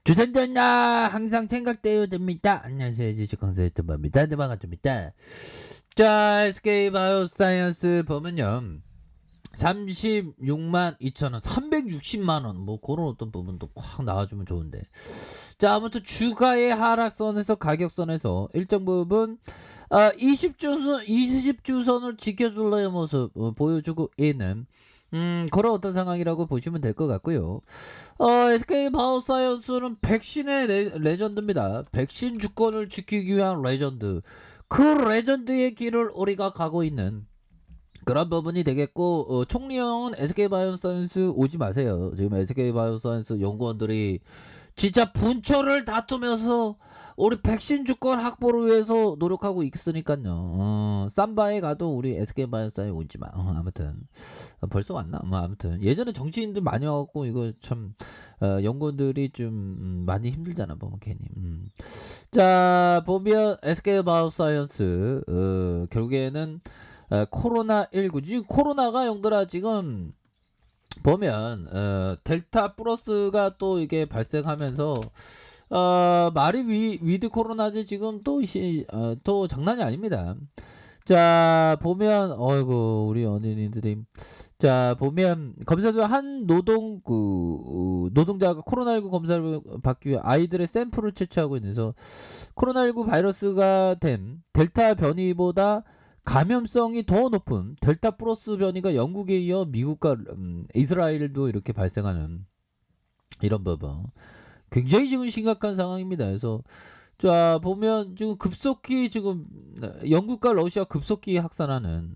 주전전나 항상 생각되어야 됩니다. 안녕하세요. 지식강사 유튜버입니다. 네, 반갑습니다. 자, SK 바이오사이언스 보면요. 36만 2천원, 360만원, 뭐, 그런 어떤 부분도 확 나와주면 좋은데. 자, 아무튼 주가의 하락선에서, 가격선에서 일정 부분, 20주선을 지켜줄래의 모습, 보여주고 있는, 그런 어떤 상황이라고 보시면 될 것 같고요. SK 바이오사이언스는 백신의 레전드입니다. 백신 주권을 지키기 위한 레전드. 그 레전드의 길을 우리가 가고 있는 그런 부분이 되겠고, 총리형은 SK 바이오사이언스 오지 마세요. 지금 SK 바이오사이언스 연구원들이 진짜 분초를 다투면서 우리 백신 주권 확보를 위해서 노력하고 있으니까요. 삼바에 가도 우리 SK 바이오사이언스 오지 마. 아무튼 벌써 왔나? 뭐 아무튼 예전에 정치인들 많이 와갖고 이거 참 연구원들이 좀 많이 힘들잖아 보면 괜히. 자, 보면 SK 바이오사이언스 결국에는 코로나19 지금 코로나가 영들아 지금 보면 델타 플러스가 또 이게 발생하면서 말이 위드 코로나지 지금 또 장난이 아닙니다. 자, 보면 어이구 우리 연예인들이 자, 보면 검사 중 한 노동자가 코로나19 검사를 받기 위해 아이들의 샘플을 채취하고 있는서 코로나19 바이러스가 된 델타 변이보다 감염성이 더 높은 델타 플러스 변이가 영국에 이어 미국과 이스라엘도 이렇게 발생하는 이런 부분 굉장히 지금 심각한 상황입니다. 그래서 자, 보면 지금 급속히 지금 영국과 러시아 급속히 확산하는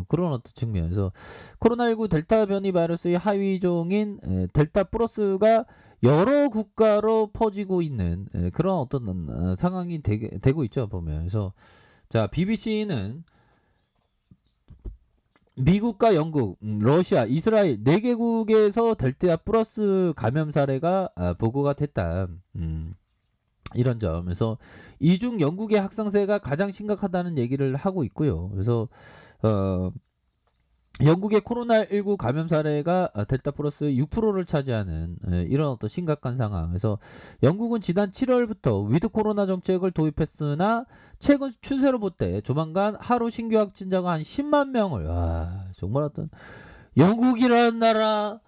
그런 어떤 측면에서 코로나19 델타 변이 바이러스의 하위종인 델타 플러스가 여러 국가로 퍼지고 있는 그런 어떤 상황이 되고 있죠. 보면 그래서 자, BBC는 미국과 영국, 러시아, 이스라엘 4개국에서 델타 플러스 감염 사례가 보고가 됐다. 이런 점에서 이중 영국의 확산세가 가장 심각하다는 얘기를 하고 있고요. 그래서 영국의 코로나19 감염 사례가 델타 플러스 6%를 차지하는 이런 어떤 심각한 상황. 그래서 영국은 지난 7월부터 위드 코로나 정책을 도입했으나 최근 추세로 볼 때 조만간 하루 신규 확진자가 한 10만 명을 정말 어떤 영국이라는 나라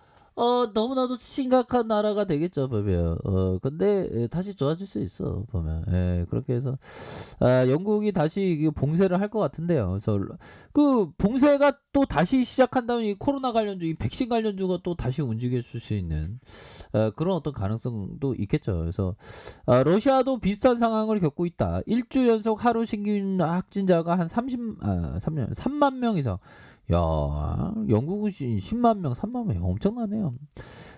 너무나도 심각한 나라가 되겠죠 보면. 근데 다시 좋아질 수 있어 보면. 그렇게 해서 영국이 다시 봉쇄를 할 것 같은데요. 그래서 그 봉쇄가 또 다시 시작한다면 이 코로나 관련주, 이 백신 관련주가 또 다시 움직여 줄 수 있는 그런 어떤 가능성도 있겠죠. 그래서 러시아도 비슷한 상황을 겪고 있다. 일주 연속 하루 신규 확진자가 한 3만 명 이상. 야, 영국은 10만 명, 3만 명 엄청나네요.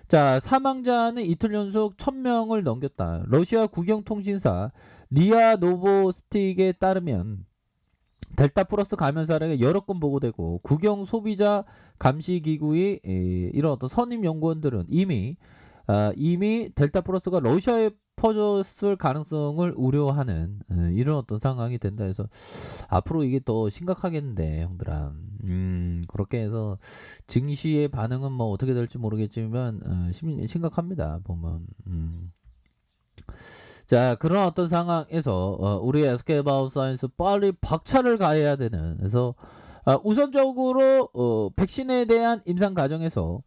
자, 사망자는 이틀 연속 1000명을 넘겼다. 러시아 국영통신사 리아 노보스틱에 따르면 델타 플러스 감염 사례가 여러 건 보고되고 국영 소비자 감시 기구의 이런 어떤 선임 연구원들은 이미 델타 플러스가 러시아에 퍼졌을 가능성을 우려하는 이런 어떤 상황이 된다 해서 앞으로 이게 더 심각하겠는데 형들아. 그렇게 해서 증시의 반응은 뭐 어떻게 될지 모르겠지만 심각합니다 보면. 자, 그런 어떤 상황에서 우리 SK 바이오사이언스 빨리 박차를 가해야 되는. 그래서 우선적으로 백신에 대한 임상 과정에서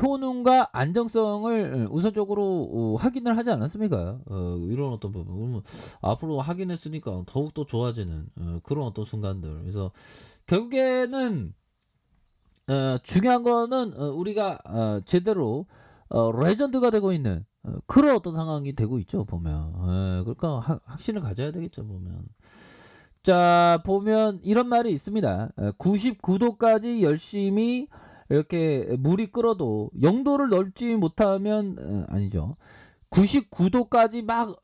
효능과 안정성을 우선적으로 확인을 하지 않았습니까? 이런 어떤 부분. 그러면 앞으로 확인했으니까 더욱더 좋아지는 그런 어떤 순간들. 그래서 결국에는 중요한 거는 우리가 제대로 레전드가 되고 있는 그런 어떤 상황이 되고 있죠 보면. 그러니까 확신을 가져야 되겠죠 보면. 자, 보면 이런 말이 있습니다. 99도까지 열심히 이렇게 물이 끓어도 0도를 넘지 못하면 아니죠. 99도까지 막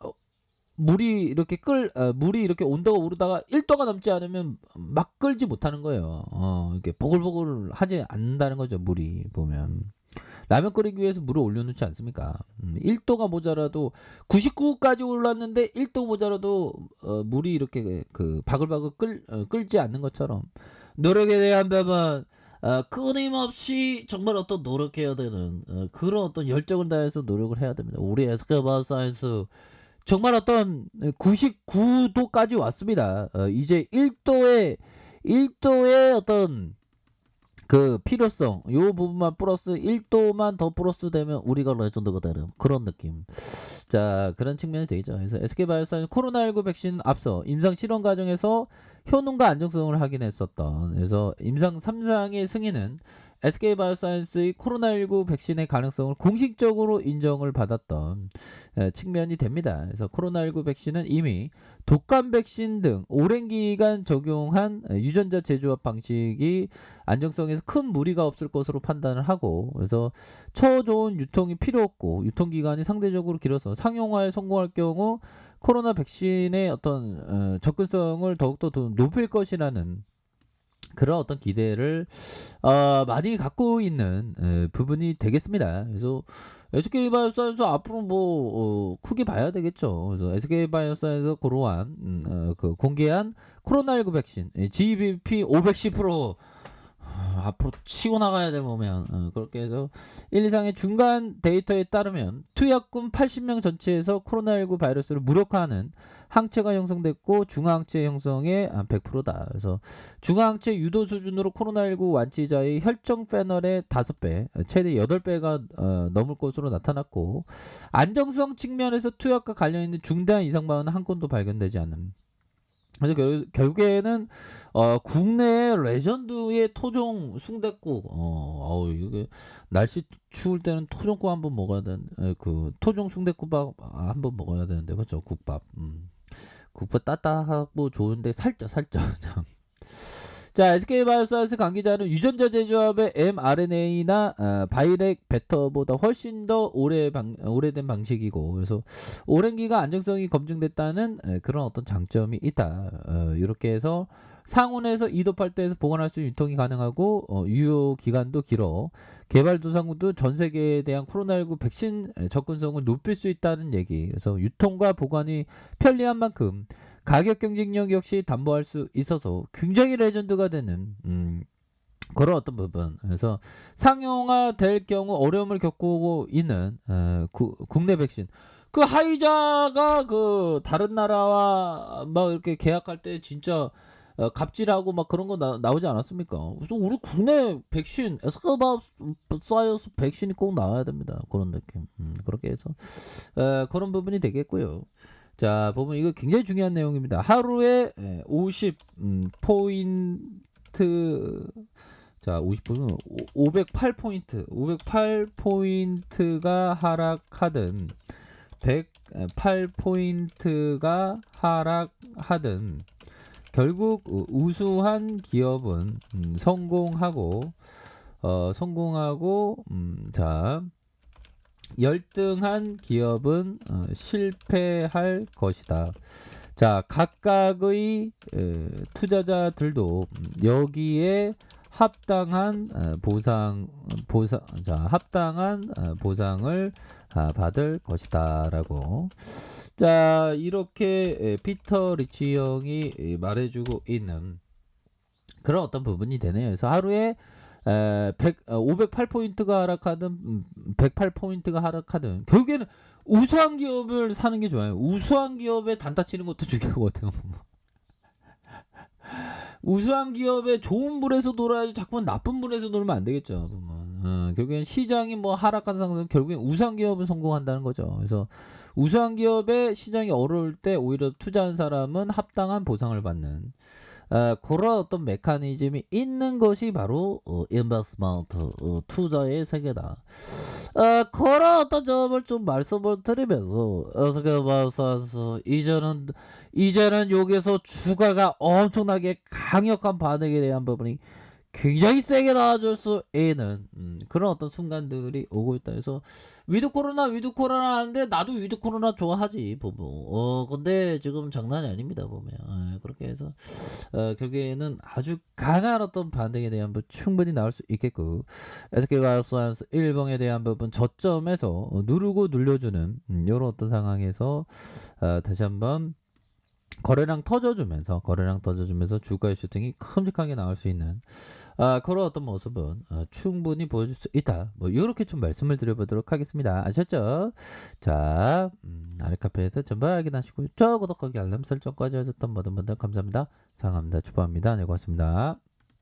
물이 이렇게 온도가 오르다가 1도가 넘지 않으면 막 끓지 못하는 거예요. 이렇게 보글보글 하지 않는다는 거죠, 물이 보면. 라면 끓이기 위해서 물을 올려놓지 않습니까? 1도가 모자라도 99까지 올랐는데 1도 모자라도 물이 이렇게 그 바글바글 끓지 않는 것처럼 노력에 대한 부분 끊임없이 정말 어떤 노력해야 되는 그런 어떤 열정을 다해서 노력을 해야 됩니다. 우리 에스케바사이언스 정말 어떤 99도까지 왔습니다. 이제 1도의 어떤 그 필요성 요 부분만 플러스 1도만 더 플러스 되면 우리가 레전드가 되는 그런 느낌. 자, 그런 측면이 되죠. 그래서 SK바이오사이언스 코로나19 백신 앞서 임상 실험 과정에서 효능과 안정성을 확인했었던, 그래서 임상 3상의 승인은 SK바이오사이언스의 코로나19 백신의 가능성을 공식적으로 인정을 받았던 측면이 됩니다. 그래서 코로나19 백신은 이미 독감 백신 등 오랜 기간 적용한 유전자 재조합 방식이 안정성에서 큰 무리가 없을 것으로 판단을 하고, 그래서 초좋은 유통이 필요 없고 유통기간이 상대적으로 길어서 상용화에 성공할 경우 코로나 백신의 어떤 접근성을 더욱더 높일 것이라는 그런 어떤 기대를 많이 갖고 있는 부분이 되겠습니다. 그래서 SK바이오사이언스 앞으로 뭐 크게 봐야 되겠죠. 그래서 SK바이오사이언스 고로한 그 공개한 코로나19 백신 GBP 510% 앞으로 치고 나가야 돼 보면 그렇게 해서 1, 2상의 중간 데이터에 따르면 투약군 80명 전체에서 코로나19 바이러스를 무력화하는 항체가 형성됐고 중화항체 형성의 100%다. 그래서 중화항체 유도 수준으로 코로나19 완치자의 혈청 패널의 5배, 최대 8배가 넘을 것으로 나타났고, 안정성 측면에서 투약과 관련 있는 중대한 이상 반응은 한 건도 발견되지 않음. 그래서 결국에는 국내의 레전드의 토종 순댓국, 이게 날씨 추울 때는 토종국 한번 먹어야 되는, 그 토종 순댓국밥 한번 먹어야 되는데, 그렇죠? 국밥. 국밥 따뜻하고 좋은데 살쪄. 자, SK바이오사이언스 관계자는 유전자 제조합의 mRNA나 바이렉 벡터보다 훨씬 더 오래된 방식이고, 그래서 오랜 기간 안정성이 검증됐다는 그런 어떤 장점이 있다. 이렇게 해서 상온에서 2도8도에서 보관할 수 있는 유통이 가능하고 유효 기간도 길어 개발도상국도 전 세계에 대한 코로나19 백신 접근성을 높일 수 있다는 얘기. 그래서 유통과 보관이 편리한 만큼 가격 경쟁력 역시 담보할 수 있어서 굉장히 레전드가 되는 그런 어떤 부분. 그래서 상용화 될 경우 어려움을 겪고 있는 국내 백신. 그 하이자가 그 다른 나라와 막 이렇게 계약할 때 진짜 갑질하고 막 그런 거 나오지 않았습니까? 그래서 우리 국내 백신 에스카바사이어스 백신이 꼭 나와야 됩니다. 그런 느낌. 그렇게 해서 그런 부분이 되겠고요. 자, 보면 이거 굉장히 중요한 내용입니다. 하루에 50 포인트, 자, 50포인트 508포인트가 하락하든 108포인트가 하락하든 결국 우수한 기업은 성공하고 자, 열등한 기업은 실패할 것이다. 자, 각각의 투자자들도 여기에 합당한 보상을 받을 것이다라고. 자, 이렇게 피터 리치 형이 말해주고 있는 그런 어떤 부분이 되네요. 그래서 하루에 508포인트가 하락하든 108포인트가 하락하든 결국에는 우수한 기업을 사는 게 좋아요. 우수한 기업에 단타 치는 것도 중요하거든요. 우수한 기업에 좋은 물에서 놀아야지 자꾸 나쁜 물에서 놀면 안 되겠죠. 결국엔 시장이 뭐 하락한 상승 결국엔 우수한 기업은 성공한다는 거죠. 그래서 우수한 기업에 시장이 어려울 때 오히려 투자한 사람은 합당한 보상을 받는 그런 어떤 메커니즘이 있는 것이 바로 인베스트먼트 투자의 세계다. 그런 어떤 점을 좀 말씀을 드리면서 어떻게 봐서 이제는 여기서 주가가 엄청나게 강력한 반응에 대한 부분이 굉장히 세게 나와줄 수 있는 그런 어떤 순간들이 오고 있다. 그래서 위드 코로나 하는데 나도 위드 코로나 좋아하지 보면. 근데 지금 장난이 아닙니다 보면. 그렇게 해서 결국에는 아주 강한 어떤 반등에 대한 부분 충분히 나올 수 있겠고, SK바이오사이언스 일봉에 대한 부분 저점에서 누르고 눌려주는 이런 어떤 상황에서 다시 한번 거래량 터져주면서 주가의 슈팅이 큼직하게 나올 수 있는 그런 어떤 모습은 충분히 보여줄 수 있다. 뭐 이렇게 좀 말씀을 드려보도록 하겠습니다. 아셨죠? 자, 아래카페에서 전부 확인하시고요. 구독하기 알람 설정까지 하셨던 모든 분들 감사합니다. 사랑합니다. 축복합니다. 네, 고맙습니다.